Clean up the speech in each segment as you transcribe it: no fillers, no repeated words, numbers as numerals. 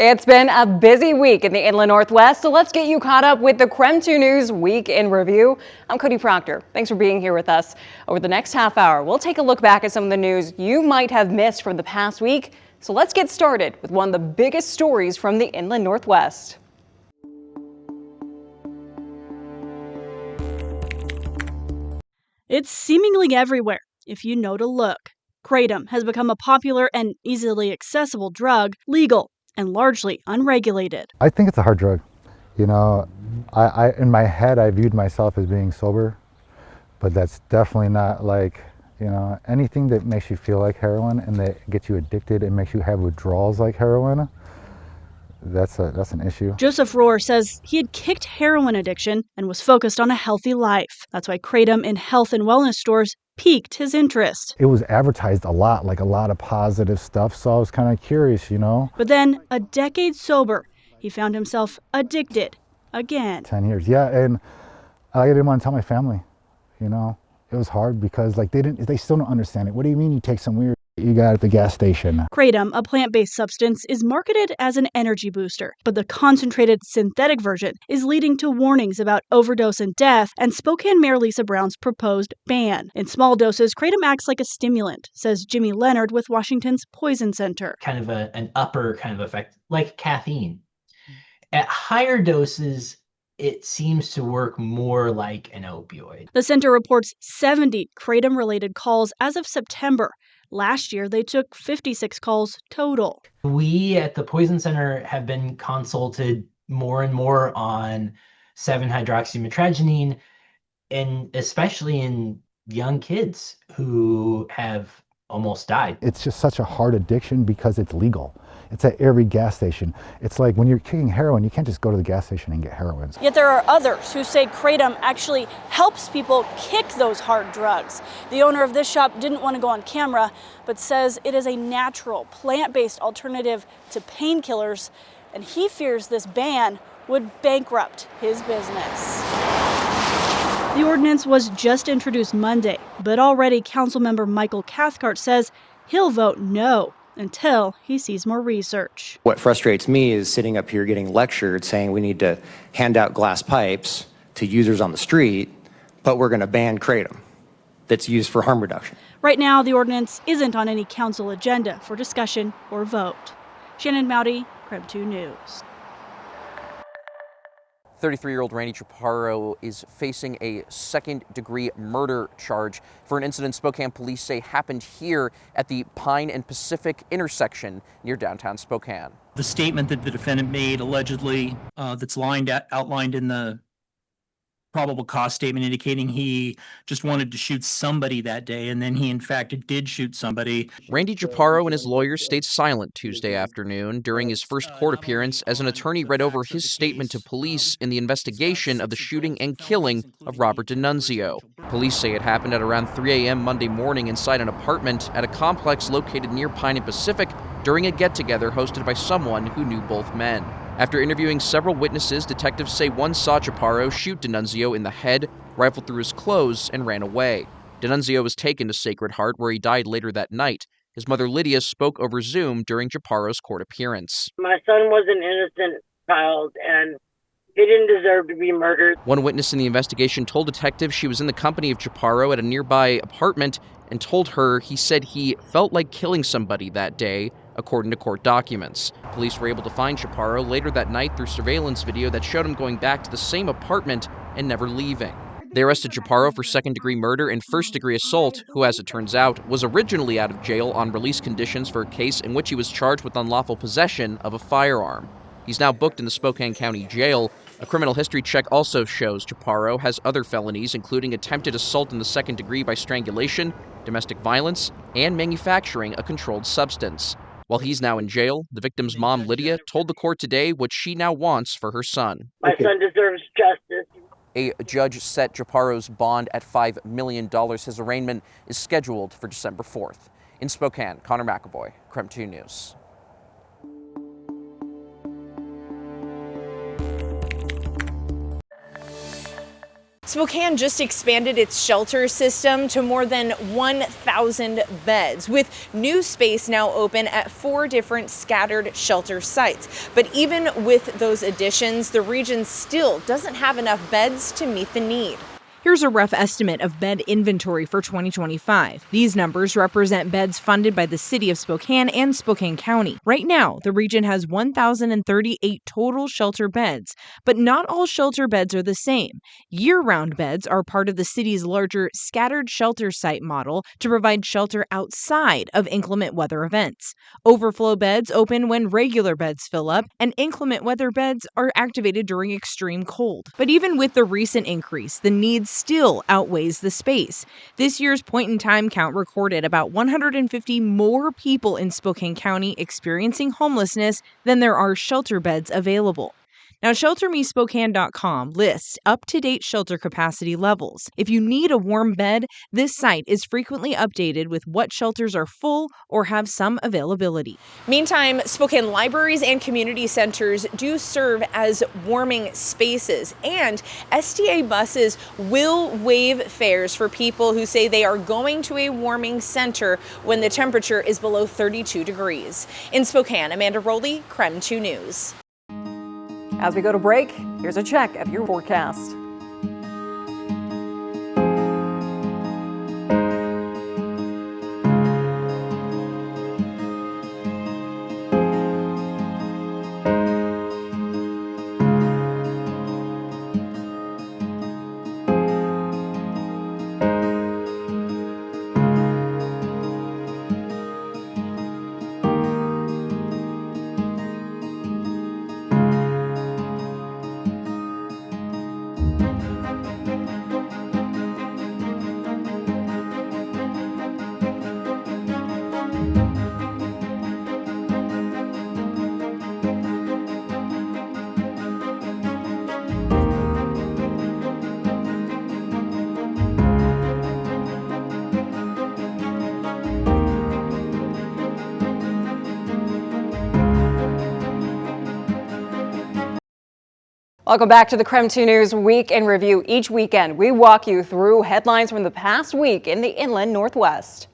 It's been a busy week in the Inland Northwest, so let's get you caught up with the KREM 2 News Week in Review. I'm Cody Proctor. Thanks for being here with us. Over the next half hour, we'll take a look back at some of the news you might have missed from the past week. So let's get started with one of the biggest stories from the Inland Northwest. It's seemingly everywhere if you know to look. Kratom has become a popular and easily accessible drug, legal and largely unregulated. I think it's a hard drug. You know, I in my head, I viewed myself as being sober, but that's definitely not like, you know, anything that makes you feel like heroin and that gets you addicted and makes you have withdrawals like heroin. That's an issue. Joseph Rohr says he had kicked heroin addiction and was focused on a healthy life. That's why Kratom in health and wellness stores piqued his interest. It was advertised a lot, like a lot of positive stuff, so I was kind of curious, you know. But then, a decade sober, he found himself addicted again. 10 years, yeah, and I didn't want to tell my family, you know. It was hard because like they still don't understand it. What do you mean you take some weird you got at the gas station? Kratom, a plant-based substance, is marketed as an energy booster, but the concentrated synthetic version is leading to warnings about overdose and death, and Spokane Mayor Lisa Brown's proposed ban. In small doses, Kratom acts like a stimulant, says Jimmy Leonard with Washington's Poison Center. Kind of an upper kind of effect, like caffeine. At higher doses, it seems to work more like an opioid. The center reports 70 Kratom-related calls as of September. Last year, they took 56 calls total. We at the Poison Center have been consulted more and more on 7-hydroxymetragenine, and especially in young kids who have almost died. It's just such a hard addiction because it's legal. It's at every gas station. It's like when you're kicking heroin, you can't just go to the gas station and get heroin. Yet there are others who say Kratom actually helps people kick those hard drugs. The owner of this shop didn't want to go on camera, but says it is a natural, plant-based alternative to painkillers, and he fears this ban would bankrupt his business. The ordinance was just introduced Monday, but already Councilmember Michael Cathcart says he'll vote no until he sees more research. What frustrates me is sitting up here getting lectured saying we need to hand out glass pipes to users on the street, but we're going to ban Kratom that's used for harm reduction. Right now, the ordinance isn't on any council agenda for discussion or vote. Shannon Mowdy, KREM 2 News. 33-year-old Randy Chaparro is facing a second-degree murder charge for an incident Spokane police say happened here at the Pine and Pacific intersection near downtown Spokane. The statement that the defendant made allegedly that's outlined in the probable cause statement indicating he just wanted to shoot somebody that day, and then he in fact did shoot somebody. Randy Chaparro and his lawyers stayed silent Tuesday afternoon during his first court appearance as an attorney read over his statement to police in the investigation of the shooting and killing of Robert D'Annunzio. Police say it happened at around 3 a.m. Monday morning inside an apartment at a complex located near Pine and Pacific during a get-together hosted by someone who knew both men. After interviewing several witnesses, detectives say one saw Chaparro shoot D'Annunzio in the head, rifled through his clothes, and ran away. D'Annunzio was taken to Sacred Heart, where he died later that night. His mother Lydia spoke over Zoom during Chaparro's court appearance. My son was an innocent child, and he didn't deserve to be murdered. One witness in the investigation told detectives she was in the company of Chaparro at a nearby apartment and told her he said he felt like killing somebody that day, according to court documents. Police were able to find Chaparro later that night through surveillance video that showed him going back to the same apartment and never leaving. They arrested Chaparro for second-degree murder and first-degree assault, who, as it turns out, was originally out of jail on release conditions for a case in which he was charged with unlawful possession of a firearm. He's now booked in the Spokane County Jail. A criminal history check also shows Chaparro has other felonies, including attempted assault in the second degree by strangulation, domestic violence, and manufacturing a controlled substance. While he's now in jail, the victim's mom, Lydia, told the court today what she now wants for her son. My son deserves justice. A judge set Chaparro's bond at $5 million. His arraignment is scheduled for December 4th. In Spokane, Connor McAvoy, KREM 2 News. Spokane just expanded its shelter system to more than 1,000 beds, with new space now open at 4 different scattered shelter sites. But even with those additions, the region still doesn't have enough beds to meet the need. Here's a rough estimate of bed inventory for 2025. These numbers represent beds funded by the city of Spokane and Spokane County. Right now, the region has 1,038 total shelter beds, but not all shelter beds are the same. Year-round beds are part of the city's larger scattered shelter site model to provide shelter outside of inclement weather events. Overflow beds open when regular beds fill up, and inclement weather beds are activated during extreme cold. But even with the recent increase, the needs still outweighs the space. This year's point-in-time count recorded about 150 more people in Spokane County experiencing homelessness than there are shelter beds available. Now, ShelterMeSpokane.com lists up-to-date shelter capacity levels. If you need a warm bed, this site is frequently updated with what shelters are full or have some availability. Meantime, Spokane libraries and community centers do serve as warming spaces, and STA buses will waive fares for people who say they are going to a warming center when the temperature is below 32 degrees. In Spokane, Amanda Rowley, KREM 2 News. As we go to break, here's a check of your forecast. Welcome back to the KREM 2 News Week in Review. Each weekend, we walk you through headlines from the past week in the Inland Northwest.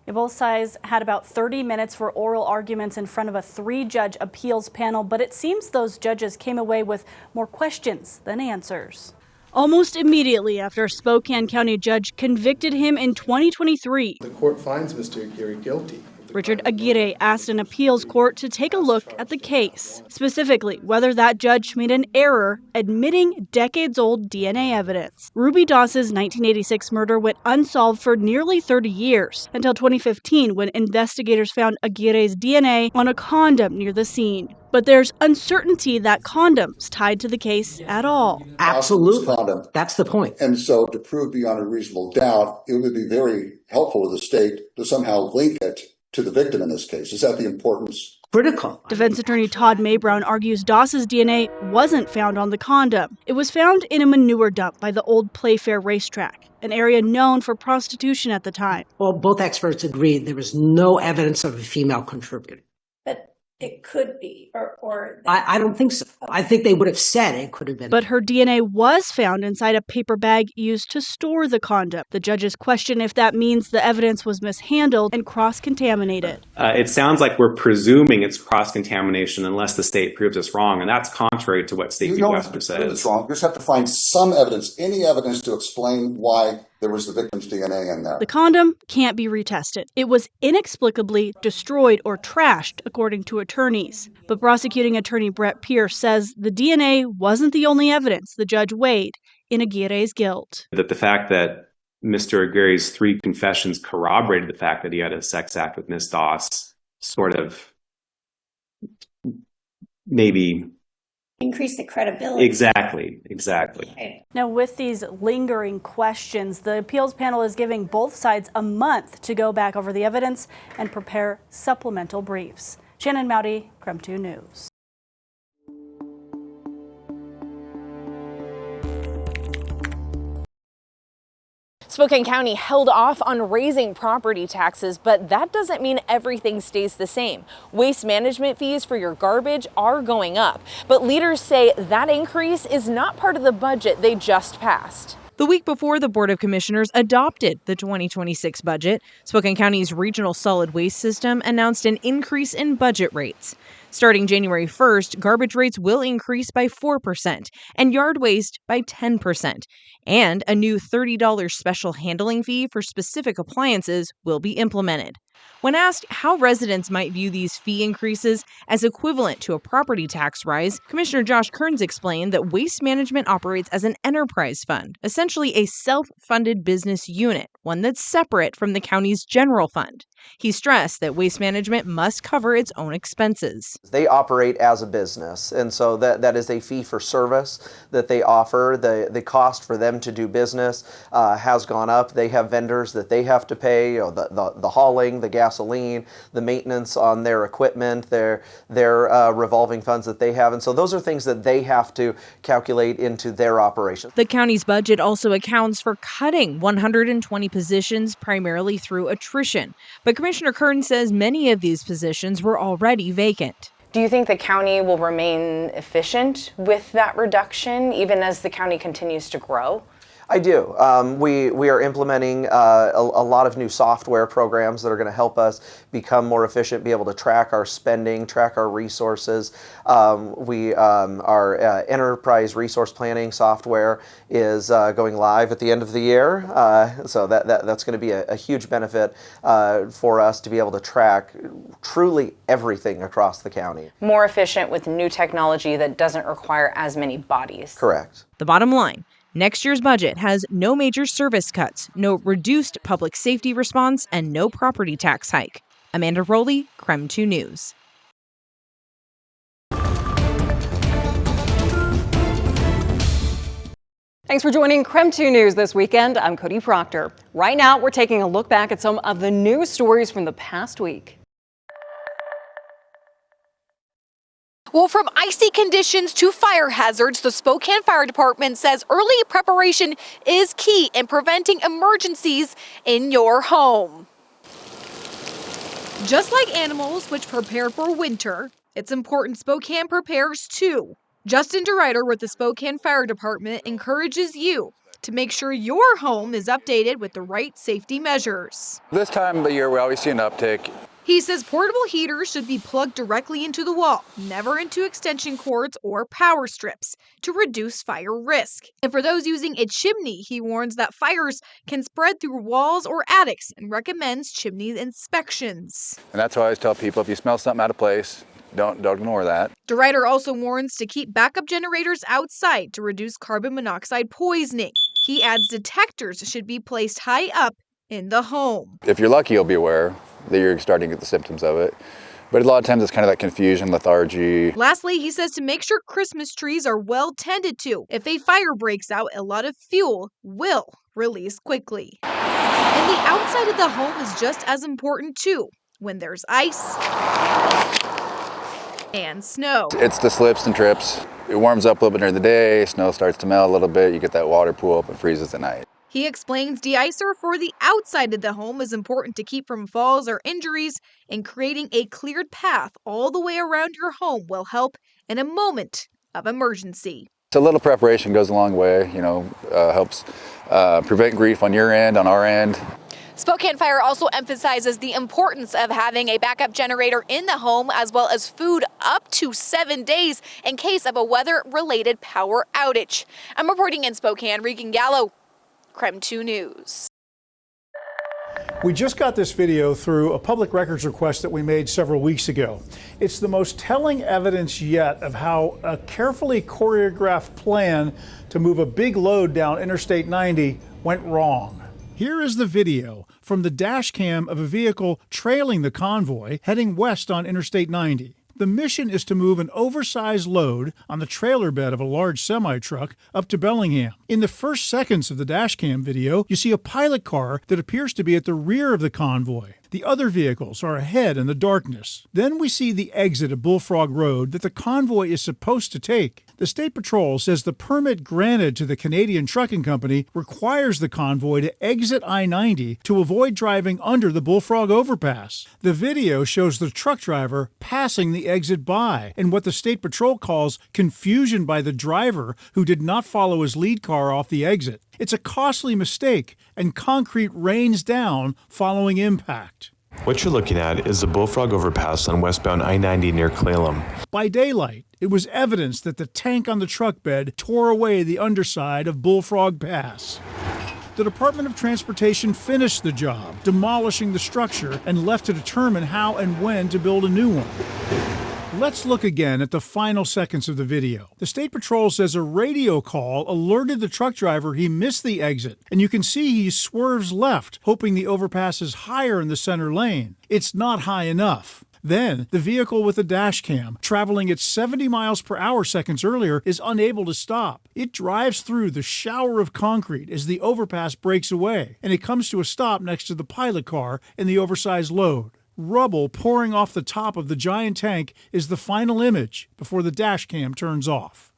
Both sides had about 30 minutes for oral arguments in front of a 3-judge appeals panel, but it seems those judges came away with more questions than answers. Almost immediately after a Spokane County judge convicted him in 2023, the court finds Mr. Aguirre guilty. Richard Aguirre asked an appeals court to take a look at the case, specifically whether that judge made an error admitting decades-old DNA evidence. Ruby Doss's 1986 murder went unsolved for nearly 30 years, until 2015 when investigators found Aguirre's DNA on a condom near the scene. But there's uncertainty that condom's tied to the case at all. Absolutely. Condom. That's the point. And so to prove beyond a reasonable doubt, it would be very helpful to the state to somehow link it to the victim in this case. Is that the importance? Critical. Defense attorney Todd Maybrown argues Doss's DNA wasn't found on the condom. It was found in a manure dump by the old Playfair racetrack, an area known for prostitution at the time. Well, both experts agreed there was no evidence of a female contributor. But it could be, or I don't think so. I think they would have said it could have been. But her DNA was found inside a paper bag used to store the condom. The judges question if that means the evidence was mishandled and cross-contaminated. It sounds like we're presuming it's cross-contamination unless the state proves us wrong, and that's contrary to what State v. Webster says. It's wrong. You just have to find some evidence, any evidence to explain why there was the victim's DNA in there. The condom can't be retested. It was inexplicably destroyed or trashed, according to attorneys. But prosecuting attorney Brett Pierce says the DNA wasn't the only evidence the judge weighed in Aguirre's guilt. That the fact that Mr. Aguirre's 3 confessions corroborated the fact that he had a sex act with Ms. Doss sort of maybe increase the credibility. Exactly. Okay. Now, with these lingering questions, the appeals panel is giving both sides a month to go back over the evidence and prepare supplemental briefs. Shannon Mowdy, KREM 2 News. Spokane County held off on raising property taxes, but that doesn't mean everything stays the same. Waste management fees for your garbage are going up, but leaders say that increase is not part of the budget they just passed. The week before the Board of Commissioners adopted the 2026 budget, Spokane County's regional solid waste system announced an increase in budget rates. Starting January 1st, garbage rates will increase by 4% and yard waste by 10%. And a new $30 special handling fee for specific appliances will be implemented. When asked how residents might view these fee increases as equivalent to a property tax rise, Commissioner Josh Kearns explained that Waste Management operates as an enterprise fund, essentially a self-funded business unit, one that's separate from the county's general fund. He stressed that Waste Management must cover its own expenses. They operate as a business, and so that is a fee for service that they offer. The cost for them to do business has gone up. They have vendors that they have to pay, the hauling, the gasoline, the maintenance on their equipment, their revolving funds that they have. And so those are things that they have to calculate into their operation. The county's budget also accounts for cutting 120 positions primarily through attrition. But Commissioner Kearns says many of these positions were already vacant. Do you think the county will remain efficient with that reduction, even as the county continues to grow? I do. We are implementing a lot of new software programs that are going to help us become more efficient, be able to track our spending, track our resources. Our enterprise resource planning software is going live at the end of the year. So that's going to be a huge benefit for us to be able to track truly everything across the county. More efficient with new technology that doesn't require as many bodies. Correct. The bottom line, next year's budget has no major service cuts, no reduced public safety response, and no property tax hike. Amanda Rowley, KREM 2 News. Thanks for joining KREM 2 News this weekend. I'm Cody Proctor. Right now, we're taking a look back at some of the news stories from the past week. Well, from icy conditions to fire hazards, the Spokane Fire Department says early preparation is key in preventing emergencies in your home. Just like animals which prepare for winter, it's important Spokane prepares too. Justin DeRuyter with the Spokane Fire Department encourages you to make sure your home is updated with the right safety measures. This time of year, we always see an uptick. He says portable heaters should be plugged directly into the wall, never into extension cords or power strips, to reduce fire risk. And for those using a chimney, he warns that fires can spread through walls or attics and recommends chimney inspections. And that's why I always tell people, if you smell something out of place, don't ignore that. DeRuyter also warns to keep backup generators outside to reduce carbon monoxide poisoning. He adds detectors should be placed high up in the home. If you're lucky, you'll be aware that you're starting to get the symptoms of it. But a lot of times it's kind of that confusion, lethargy. Lastly, he says to make sure Christmas trees are well tended to. If a fire breaks out, a lot of fuel will release quickly. And the outside of the home is just as important too, when there's ice and snow. It's the slips and trips. It warms up a little bit during the day, snow starts to melt a little bit, you get that water pool up and freezes at night. He explains de-icer for the outside of the home is important to keep from falls or injuries, and creating a cleared path all the way around your home will help in a moment of emergency. So a little preparation goes a long way, helps prevent grief on your end, on our end. Spokane Fire also emphasizes the importance of having a backup generator in the home, as well as food up to 7 days in case of a weather-related power outage. I'm reporting in Spokane, Regan Gallo, KREM 2 News. We just got this video through a public records request that we made several weeks ago. It's the most telling evidence yet of how a carefully choreographed plan to move a big load down Interstate 90 went wrong. Here is the video from the dash cam of a vehicle trailing the convoy heading west on Interstate 90. The mission is to move an oversized load on the trailer bed of a large semi-truck up to Bellingham. In the first seconds of the dashcam video, you see a pilot car that appears to be at the rear of the convoy. The other vehicles are ahead in the darkness. Then we see the exit of Bullfrog Road that the convoy is supposed to take. The State Patrol says the permit granted to the Canadian Trucking Company requires the convoy to exit I-90 to avoid driving under the Bullfrog overpass. The video shows the truck driver passing the exit by and what the State Patrol calls confusion by the driver who did not follow his lead car off the exit. It's a costly mistake, and concrete rains down following impact. What you're looking at is the Bullfrog overpass on westbound I-90 near Cle Elum. By daylight, it was evidence that the tank on the truck bed tore away the underside of Bullfrog Pass. The Department of Transportation finished the job, demolishing the structure, and left to determine how and when to build a new one. Let's look again at the final seconds of the video. The State Patrol says a radio call alerted the truck driver he missed the exit, and you can see he swerves left, hoping the overpass is higher in the center lane. It's not high enough. Then, the vehicle with the dash cam, traveling at 70 miles per hour seconds earlier, is unable to stop. It drives through the shower of concrete as the overpass breaks away, and it comes to a stop next to the pilot car and the oversized load. Rubble pouring off the top of the giant tank is the final image before the dash cam turns off.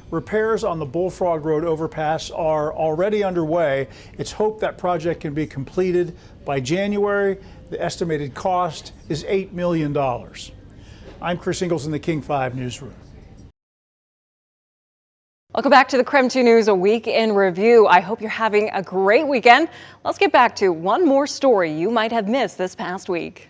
Repairs on the Bullfrog Road overpass are already underway. It's hoped that project can be completed by January. The estimated cost is $8 million. I'm Chris Ingalls in the King 5 newsroom. Welcome back to the KREM 2 News, a week in review. I hope you're having a great weekend. Let's get back to one more story you might have missed this past week.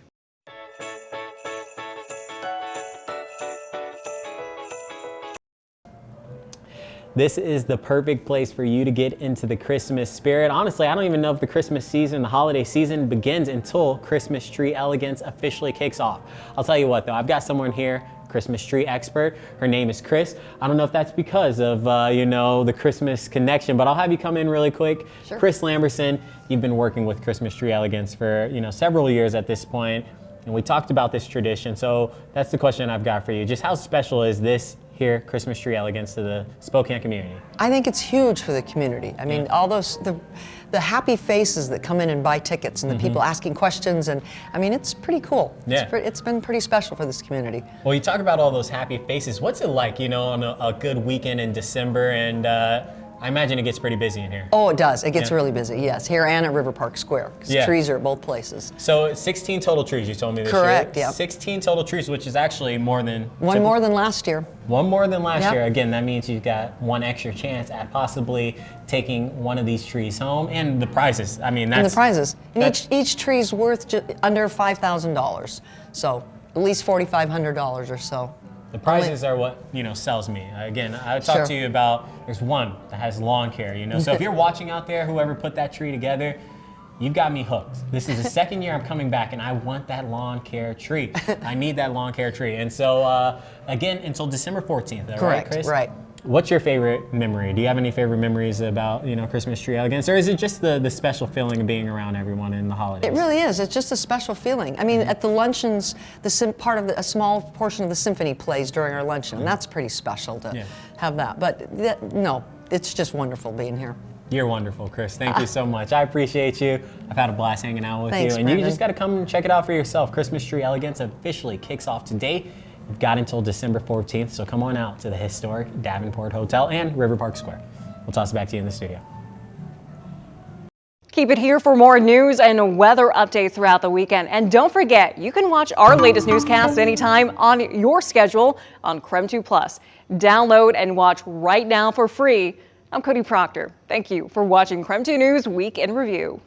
This is the perfect place for you to get into the Christmas spirit. Honestly, I don't even know if the Christmas season, the holiday season begins until Christmas Tree Elegance officially kicks off. I'll tell you what though, I've got someone here, Christmas tree expert. Her name is Chris. I don't know if that's because of, the Christmas connection, but I'll have you come in really quick. Sure. Chris Lamberson, you've been working with Christmas Tree Elegance for, several years at this point, and we talked about this tradition. So that's the question I've got for you. Just how special is this here, Christmas Tree Elegance, to the Spokane community? I think it's huge for the community. I mean, all those, the happy faces that come in and buy tickets and the people asking questions, and I mean, it's pretty cool. Yeah. It's been pretty special for this community. Well, you talk about all those happy faces. What's it like, on a good weekend in December, and I imagine it gets pretty busy in here. Oh, it does. It gets really busy, yes. Here and at River Park Square, because trees are at both places. So 16 total trees, you told me this year. Correct, yeah. 16 total trees, which is actually more than... One more than last year. One more than last year. Again, that means you've got one extra chance at possibly taking one of these trees home, and the prizes. I mean, that's... And the prizes. And each tree's worth under $5,000. So at least $4,500 or so. The prizes are what, sells me. Again, I talked to you about, there's one that has lawn care, So if you're watching out there, whoever put that tree together, you've got me hooked. This is the second year I'm coming back, and I want that lawn care tree. I need that lawn care tree. And so, again, until December 14th, right, Chris? Right. What's your favorite memory? Do you have any favorite meries about, Christmas Tree Elegance? Or is it just the special feeling of being around everyone in the holidays? It really is. It's just a special feeling. I mean, at the luncheons, a small portion of the symphony plays during our luncheon. And that's pretty special to have that. But no, it's just wonderful being here. You're wonderful, Chris. Thank you so much. I appreciate you. I've had a blast hanging out with Thanks, you. And Brendan. you just got to come and check it out for yourself. Christmas Tree Elegance officially kicks off today. We've got until December 14th, so come on out to the historic Davenport Hotel and River Park Square. We'll toss it back to you in the studio. Keep it here for more news and weather updates throughout the weekend. And don't forget, you can watch our latest newscasts anytime on your schedule on KREM 2 Plus. Download and watch right now for free. I'm Cody Proctor. Thank you for watching KREM 2 News Week in Review.